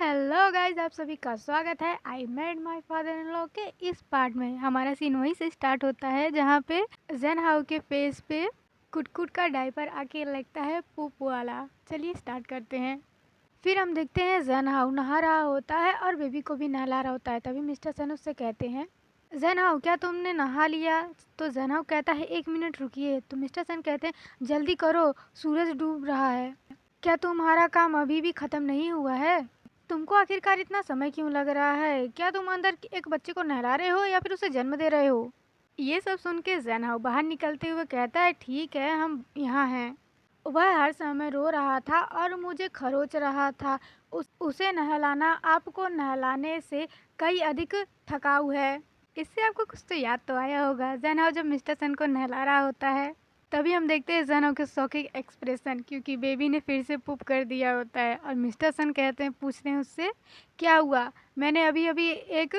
Hello guys, आप सभी का स्वागत है I made my father in law के इस पार्ट में। हमारा सीन वहीं से स्टार्ट होता है जहाँ पे जेन हाउ के फेस पे कुट का डायपर आके लगता है पूप वाला। चलिए स्टार्ट करते हैं। फिर हम देखते हैं जेन हाउ नहा रहा होता है और बेबी को भी नहला रहा होता है। तभी मिस्टर सन उससे कहते हैं, जेन हाउ क्या तुमने नहा लिया? तो जेन हाउ कहता है 1 मिनट रुकिए। तो मिस्टर सन कहते हैं जल्दी करो, सूरज डूब रहा है। क्या तुम्हारा काम अभी भी खत्म नहीं हुआ है? तुमको आखिरकार इतना समय क्यों लग रहा है? क्या तुम अंदर एक बच्चे को नहला रहे हो या फिर उसे जन्म दे रहे हो? ये सब सुन के जेन हाउ बाहर निकलते हुए कहता है, ठीक है, हम यहाँ हैं। वह हर समय रो रहा था और मुझे खरोच रहा था। उसे नहलाना आपको नहलाने से कई अधिक थकाऊ है। इससे आपको कुछ तो याद तो आया होगा। जेन हाउ जब मिस्टर सन को नहला रहा होता है तभी हम देखते हैं जेन हाउ के शॉकिंग एक्सप्रेशन, क्योंकि बेबी ने फिर से पुप कर दिया होता है। और मिस्टर सन पूछते हैं उससे, क्या हुआ? मैंने अभी अभी एक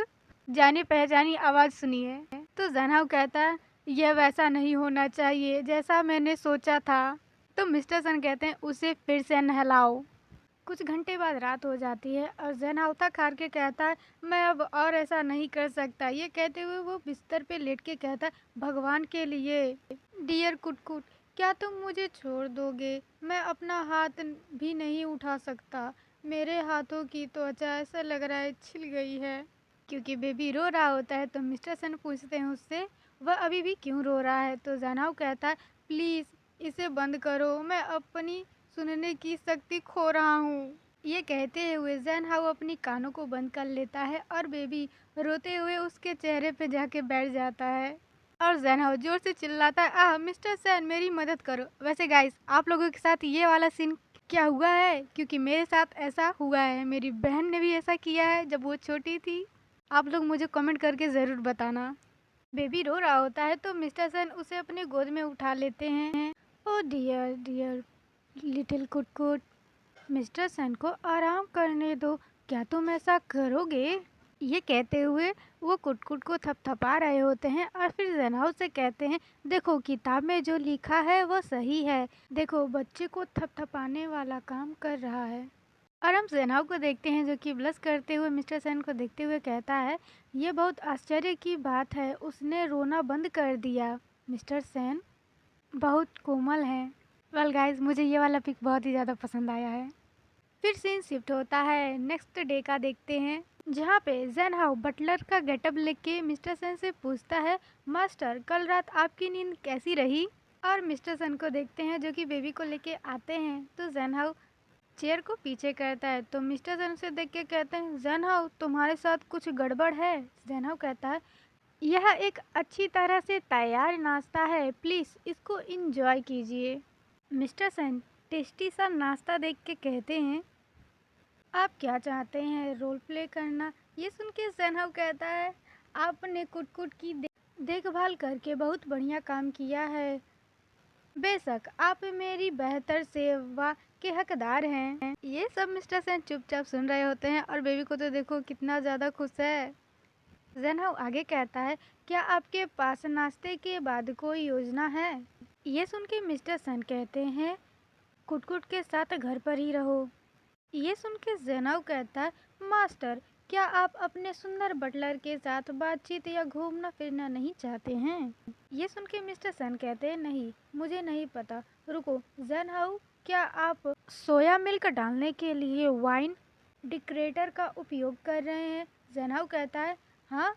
जानी पहचानी आवाज़ सुनी है। तो जेन हाउ कहता है, यह वैसा नहीं होना चाहिए जैसा मैंने सोचा था। तो मिस्टर सन कहते हैं, उसे फिर से नहलाओ। कुछ घंटे बाद रात हो जाती है और जेन हाउ थक हार के कहता है, मैं अब और ऐसा नहीं कर सकता। ये कहते हुए वो बिस्तर पे लेट के कहता है, भगवान के लिए डियर कुट, क्या तुम मुझे छोड़ दोगे? मैं अपना हाथ भी नहीं उठा सकता। मेरे हाथों की त्वचा ऐसा लग रहा है छिल गई है। क्योंकि बेबी रो रहा होता है तो मिस्टर सन पूछते हैं उससे, वह अभी भी क्यों रो रहा है? तो जेन हाउ कहता है, प्लीज़ इसे बंद करो, मैं अपनी सुनने की शक्ति खो रहा हूँ। ये कहते हुए जेन हाउ अपनी कानों को बंद कर लेता है और बेबी रोते हुए उसके चेहरे पे जाके बैठ जाता है। और जेन हाउ जोर से चिल्लाता है, आह मिस्टर सन, मेरी मदद करो। वैसे गाइस, आप लोगों के साथ ये वाला सीन क्या हुआ है? क्योंकि मेरे साथ ऐसा हुआ है। मेरी बहन ने भी ऐसा किया है जब वो छोटी थी। आप लोग मुझे कमेंट करके ज़रूर बताना। बेबी रो रहा होता है तो मिस्टर सन उसे अपनी गोद में उठा लेते हैं। ओ डियर डियर लिटिल कुट, मिस्टर सन को आराम करने दो, क्या तुम ऐसा करोगे? ये कहते हुए वो कुट को थपथपा रहे होते हैं और फिर जेन हाउ से कहते हैं, देखो किताब में जो लिखा है वो सही है। देखो बच्चे को थपथपाने वाला काम कर रहा है। और हम जेन हाउ को देखते हैं जो कि ब्लश करते हुए मिस्टर सन को देखते हुए कहता है, ये बहुत आश्चर्य की बात है, उसने रोना बंद कर दिया। मिस्टर सन बहुत कोमल हैं। वेल गाइस, मुझे ये वाला पिक बहुत ही ज़्यादा पसंद आया है। फिर सीन शिफ्ट होता है नेक्स्ट डे का देखते हैं, जहाँ पे जेन हाउ बटलर का गेटअप लेके मिस्टर सन से पूछता है, मास्टर कल रात आपकी नींद कैसी रही? और मिस्टर सन को देखते हैं जो कि बेबी को लेके आते हैं। तो जेन हाउ चेयर को पीछे करता है तो मिस्टर सन उसे देख के कहते हैं, जेन हाउ तुम्हारे साथ कुछ गड़बड़ है? जेन हाउ कहता है, यह एक अच्छी तरह से तैयार नाश्ता है, प्लीज़ इसको इंजॉय कीजिए। मिस्टर सन टेस्टी सा नाश्ता देख के कहते हैं, आप क्या चाहते हैं, रोल प्ले करना? ये सुन के जेन हाउ कहता है, आपने कुट की देखभाल करके बहुत बढ़िया काम किया है। बेशक आप मेरी बेहतर सेवा के हकदार हैं। ये सब मिस्टर सन चुपचाप सुन रहे होते हैं और बेबी को तो देखो कितना ज़्यादा खुश है। जेन हाउ आगे कहता है, क्या आपके पास नाश्ते के बाद कोई योजना है? ये सुन के मिस्टर सन कहते हैं, कुट के साथ घर पर ही रहो। ये सुन के जेन हाउ कहता है, मास्टर क्या आप अपने सुंदर बटलर के साथ बातचीत या घूमना फिरना नहीं चाहते हैं? ये सुन के मिस्टर सन कहते हैं, नहीं मुझे नहीं पता। रुको जेन हाउ, क्या आप सोया मिल्क डालने के लिए वाइन डिक्रेटर का उपयोग कर रहे हैं? जेन हाउ कहता है, हाँ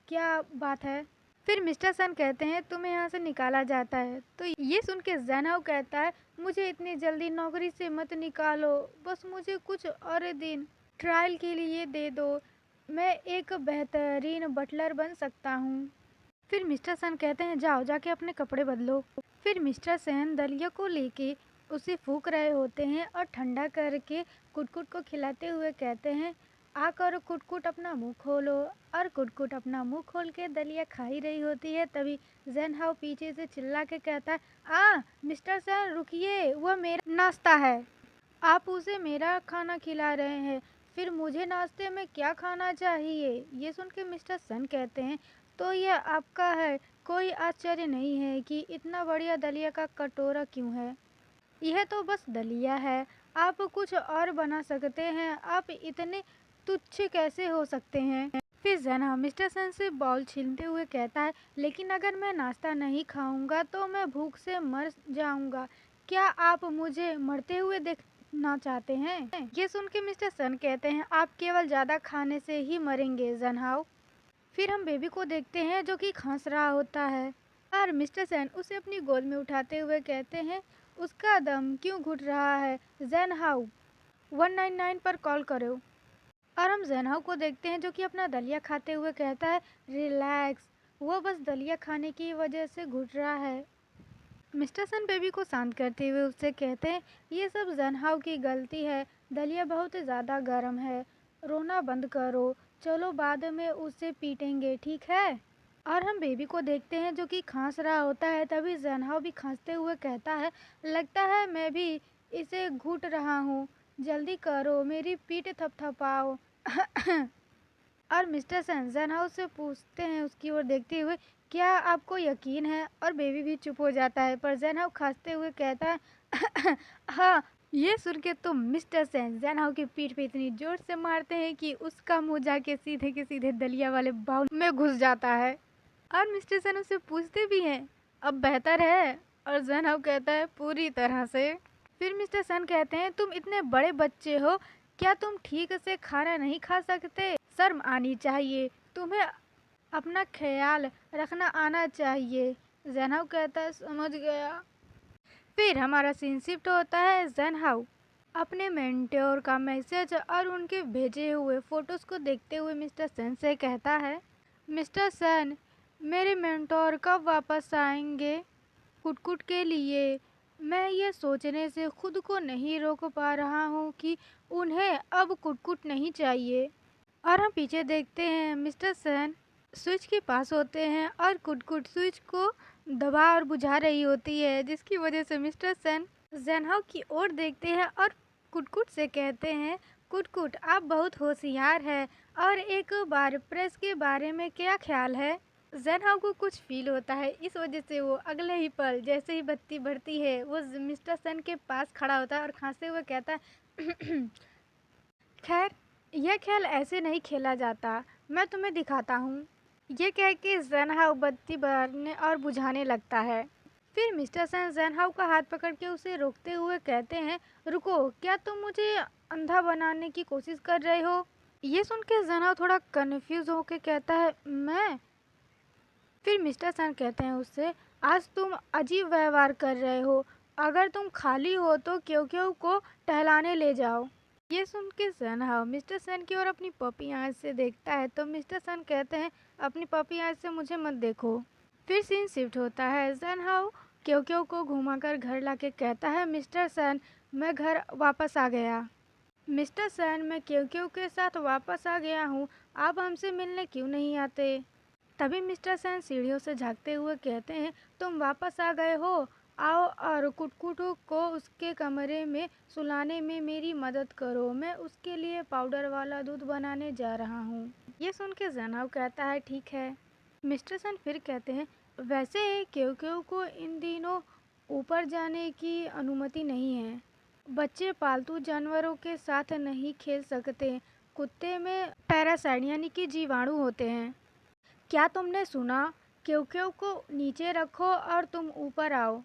क्या बात है? फिर मिस्टर सन कहते हैं, तुम्हें यहाँ से निकाला जाता है। तो ये सुन के जेन हाउ कहता है, मुझे इतनी जल्दी नौकरी से मत निकालो, बस मुझे कुछ और दिन ट्रायल के लिए दे दो, मैं एक बेहतरीन बटलर बन सकता हूँ। फिर मिस्टर सन कहते हैं, जाओ जाके अपने कपड़े बदलो। फिर मिस्टर सन दलिया को लेके उसे फूक रहे होते हैं और ठंडा करके कुट को खिलाते हुए कहते हैं, आकर कुट अपना मुंह खोलो। और कुट अपना मुंह खोल के दलिया खा ही रही होती है। तभी जेन हाउ पीछे से चिल्ला के कहता है, मिस्टर सन रुकिए, वह मेरा नाश्ता है, आप उसे मेरा खाना खिला रहे हैं, फिर मुझे नाश्ते में क्या खाना चाहिए? ये सुन के मिस्टर सन कहते हैं, तो यह आपका है, कोई आश्चर्य नहीं है कि इतना बढ़िया दलिया का कटोरा क्यों है। यह तो बस दलिया है, आप कुछ और बना सकते हैं, आप इतने तुच्छ कैसे हो सकते हैं। फिर जना मिस्टर सन से बॉल छीनते हुए कहता है, लेकिन अगर मैं नाश्ता नहीं खाऊंगा तो मैं भूख से मर जाऊंगा। क्या आप मुझे मरते हुए देखना चाहते हैं? ये सुन के मिस्टर सन कहते हैं, आप केवल ज्यादा खाने से ही मरेंगे जनहाउ। फिर हम बेबी को देखते हैं जो कि खांस रहा होता है और मिस्टर सन उसे अपनी गोद में उठाते हुए कहते हैं, उसका दम क्यों घुट रहा है जनहाउ, 199 पर कॉल करो। और हम जैनहाउ को देखते हैं जो कि अपना दलिया खाते हुए कहता है, रिलैक्स, वो बस दलिया खाने की वजह से घुट रहा है। मिस्टर सन बेबी को शांत करते हुए उससे कहते हैं, ये सब जैनहाउ की गलती है, दलिया बहुत ज़्यादा गर्म है, रोना बंद करो, चलो बाद में उसे पीटेंगे, ठीक है। और हम बेबी को देखते हैं जो कि खांस रहा होता है। तभी जैनहाउ भी खांसते हुए कहता है, लगता है मैं भी इसे घुट रहा हूँ, जल्दी करो, मेरी पीठ थपथपाओ। और मिस्टर सन जैनहाउ से पूछते हैं उसकी ओर देखते हुए, क्या आपको यकीन है? और बेबी भी चुप हो जाता है, पर जैनहाउ खांसते हुए कहता है, हाँ। ये सुन के तो मिस्टर सन जैनहाउ की पीठ पे इतनी जोर से मारते हैं कि उसका मुंह जाके सीधे के सीधे दलिया वाले बाउल में घुस जाता है। और मिस्टर सन उससे पूछते भी हैं, अब बेहतर है? और जैनहाउ कहता है, पूरी तरह से। फिर मिस्टर सन कहते हैं, तुम इतने बड़े बच्चे हो, क्या तुम ठीक से खाना नहीं खा सकते? शर्म आनी चाहिए, तुम्हें अपना ख्याल रखना आना चाहिए। जैनहाउ कहता है, समझ गया। फिर हमारा सीन शिफ्ट होता है जैनहाउ अपने मेंटोर का मैसेज और उनके भेजे हुए फोटोज को देखते हुए मिस्टर सन से कहता है, मिस्टर सन, मेरे मेंटोर कब वापस आएंगे? कुटकुट के लिए मैं ये सोचने से खुद को नहीं रोक पा रहा हूँ कि उन्हें अब कुटकुट नहीं चाहिए। और हम पीछे देखते हैं मिस्टर सन स्विच के पास होते हैं और कुटकुट स्विच को दबा और बुझा रही होती है, जिसकी वजह से मिस्टर सन जैनहाउ की ओर देखते हैं और कुटकुट से कहते हैं, कुटकुट आप बहुत होशियार है, और एक बार प्रेस के बारे में क्या ख्याल है? जैनहाउ को कुछ फील होता है, इस वजह से वो अगले ही पल जैसे ही बत्ती बढ़ती है वो मिस्टर सन के पास खड़ा होता है और खांसते हुए कहता है, खैर यह खेल ऐसे नहीं खेला जाता, मैं तुम्हें दिखाता हूँ। ये कह के जैनहाउ बत्ती बढ़ाने और बुझाने लगता है। फिर मिस्टर सन जैनहाउ का हाथ पकड़ के उसे रोकते हुए कहते हैं, रुको, क्या तुम मुझे अंधा बनाने की कोशिश कर रहे हो? ये सुन के जैनहाउ थोड़ा कंफ्यूज होकर कहता है, मैं? फिर मिस्टर सन कहते हैं उससे, आज तुम अजीब व्यवहार कर रहे हो, अगर तुम खाली हो तो क्यों क्यों को टहलाने ले जाओ। ये सुन के जैनहाउ मिस्टर सन की ओर अपनी पपी आँख से देखता है, तो मिस्टर सन कहते हैं, अपनी पपी आँख से मुझे मत देखो। फिर सीन शिफ्ट होता है, जैनहाउ क्यों क्यों को घुमाकर घर लाके कहता है, मिस्टर सन, मैं घर वापस आ गया। मिस्टर सन, मैं क्यों क्यों के साथ वापस आ गया हूँ, आप हमसे मिलने क्यों नहीं आते? तभी मिस्टर सन सीढ़ियों से झाँकते हुए कहते हैं, तुम वापस आ गए हो, आओ और कुटकुटू को उसके कमरे में सुलाने में मेरी मदद करो, मैं उसके लिए पाउडर वाला दूध बनाने जा रहा हूँ। ये सुन के जैनहाउ कहता है, ठीक है। मिस्टर सन फिर कहते हैं, वैसे क्यों क्यों को इन दिनों ऊपर जाने की अनुमति नहीं है, बच्चे पालतू जानवरों के साथ नहीं खेल सकते, कुत्ते में पैरासाइट यानी कि जीवाणु होते हैं। क्या तुमने सुना? क्यों क्यों को नीचे रखो और तुम ऊपर आओ।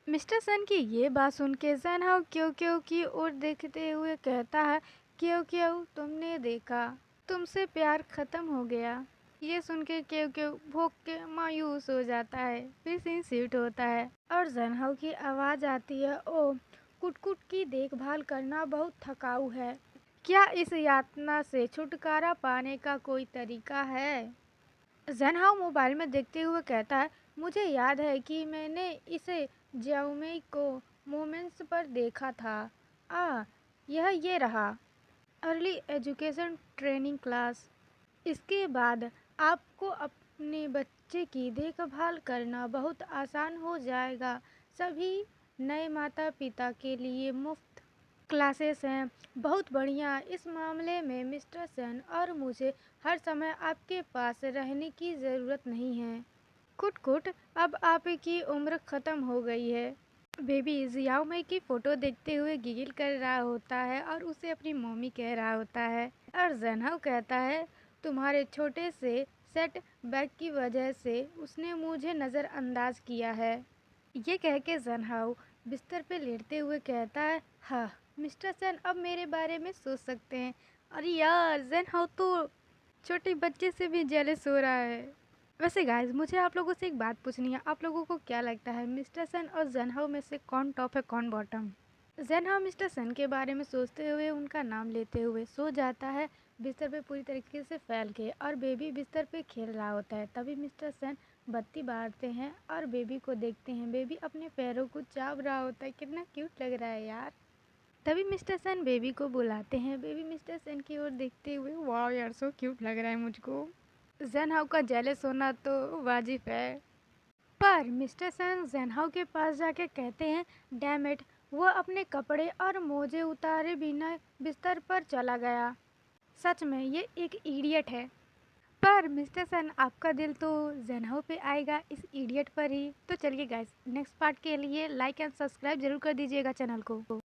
मिस्टर सन की ये बात सुन के जैनहाउ क्यों क्यों की ओर देखते हुए कहता है, क्यों क्यों, तुमने देखा, तुमसे प्यार खत्म हो गया। ये सुन के क्यों क्यों भौंक के मायूस हो जाता है। फिर सीन शिफ्ट होता है और जैनहाउ की आवाज़ आती है, ओ, कुटकुट की देखभाल करना बहुत थकाऊ है, क्या इस यातना से छुटकारा पाने का कोई तरीका है? जैनहाउ मोबाइल में देखते हुए कहता है, मुझे याद है कि मैंने इसे ज्याओमी को मोमेंट्स पर देखा था। यह ये रहा, अर्ली एजुकेशन ट्रेनिंग क्लास। इसके बाद आपको अपने बच्चे की देखभाल करना बहुत आसान हो जाएगा। सभी नए माता पिता के लिए मुफ्त क्लासेस हैं। बहुत बढ़िया, इस मामले में मिस्टर सन और मुझे हर समय आपके पास रहने की ज़रूरत नहीं है। कुट कुट, अब आपकी उम्र ख़त्म हो गई है। बेबी जियाओ मई की फोटो देखते हुए गिगिल कर रहा होता है और उसे अपनी मम्मी कह रहा होता है और जन्हाउ कहता है तुम्हारे छोटे से सेट बैक की वजह से उसने मुझे नज़रअंदाज किया है। ये कह के जन्हाउ बिस्तर पे लेटते हुए कहता है हाँ मिस्टर सेन अब मेरे बारे में सोच सकते हैं। अरे यार जन्हाउ तो छोटे बच्चे से भी जेलस हो रहा है। वैसे गाइस मुझे आप लोगों से एक बात पूछनी है, आप लोगों को क्या लगता है मिस्टर सन और जन्हाउ में से कौन टॉप है कौन बॉटम? जन्हाउ मिस्टर सन के बारे में सोचते हुए उनका नाम लेते हुए सो जाता है बिस्तर पे पूरी तरीके से फैल के और बेबी बिस्तर पे खेल रहा होता है। तभी मिस्टर सन बत्ती बारते हैं और बेबी को देखते हैं। बेबी अपने पैरों को चाप रहा होता है, कितना क्यूट लग रहा है यार। तभी मिस्टर सन बेबी को बुलाते हैं। बेबी मिस्टर सन की ओर देखते हुए वाह यार सो क्यूट लग रहा है मुझको। जन्हाउ का जेलस होना तो वाजिब है। पर मिस्टर सन जन्हाउ के पास जाके कहते हैं डैम इट, वह अपने कपड़े और मोजे उतारे बिना बिस्तर पर चला गया। सच में ये एक इडियट है। पर मिस्टर सन आपका दिल तो जन्हाउ पे आएगा इस इडियट पर ही। तो चलिए गाइस नेक्स्ट पार्ट के लिए लाइक एंड सब्सक्राइब जरूर कर दीजिएगा चैनल को।